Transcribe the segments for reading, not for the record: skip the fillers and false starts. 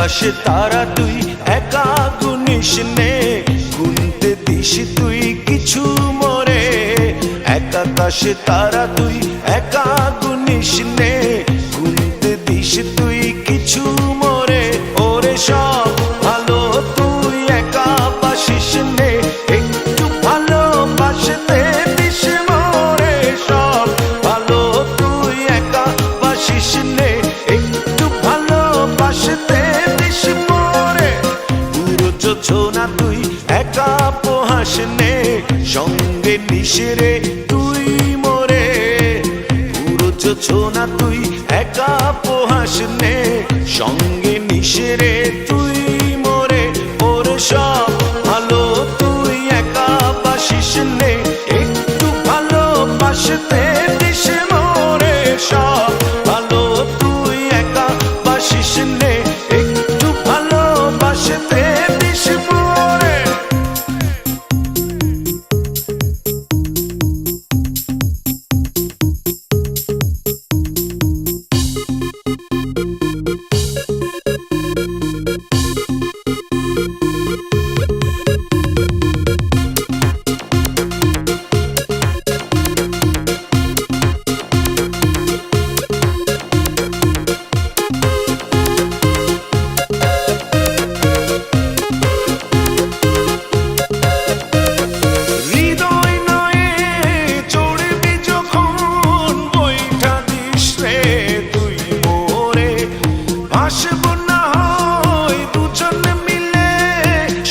আকাশে তারা তুই একা গুনিস নে, গুনতে দিস তুই কিছু মোরে। এক আকাশে তারা তুই একা গুনিস নে, গুনতে দিস তুই কিছু মোরে। ওরে সব ভালো তুই একা বাসিস নে, একটু ভালোবাসতে দিস মোরে। সব ভালো তুই একা বাসিস নে, একটু ভালোবাসতে দিস মোরে। পুরো যোছনা তুই একা পোহাস নে, সঙ্গে নিস রে তুই মোরে। পুরো যোছনা তুই একা পোহাস নে, সঙ্গে নিস রে তুই মোরে। ওরে সব ভালো তুই একা বাসিস নে, একটু ভালোবাসতে দিস মোরে। সব ভালো তুই একা বাসিস নে, একটু ভালোবাসতে দিস মোরে।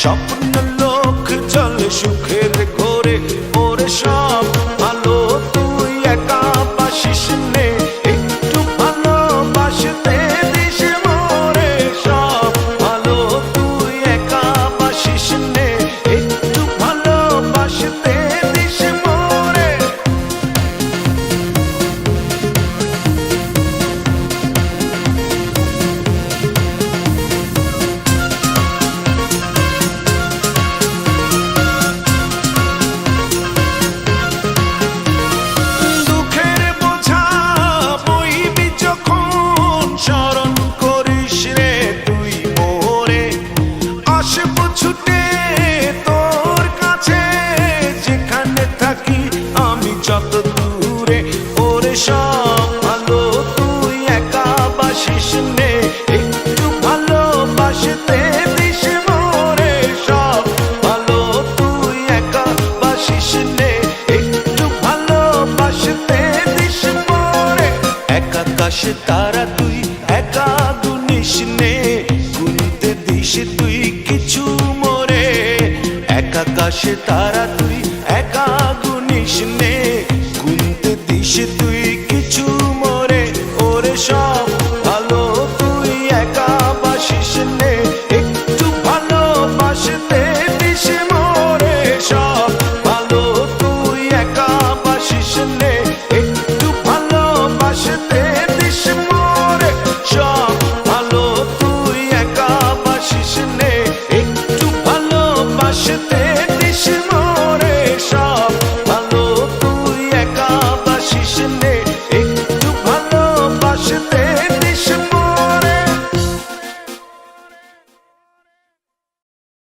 স্বপ্ন লোক চলে সুখের ঘরে। ওরে সব ভালো তুই একা বাসিস নে, একটু ভালোবাসতে দিস মোরে। সব ভালো তুই একা বাসিস নে, একটু ভালোবাসতে দিস মোরে। যত দূরে ওরে সব ভালো তুই একা বাসিস নে, একটু ভালোবাসতে দিস মোরে। সব ভালো তুই একা বাসিস নে, একটু ভালোবাসতে দিস মোরে। এক আকাশে তারা তুই একা গুনিস নে, গুনতে দিস তুই কিছু মোরে। এক আকাশে তারা তুই একা গুনিস নে,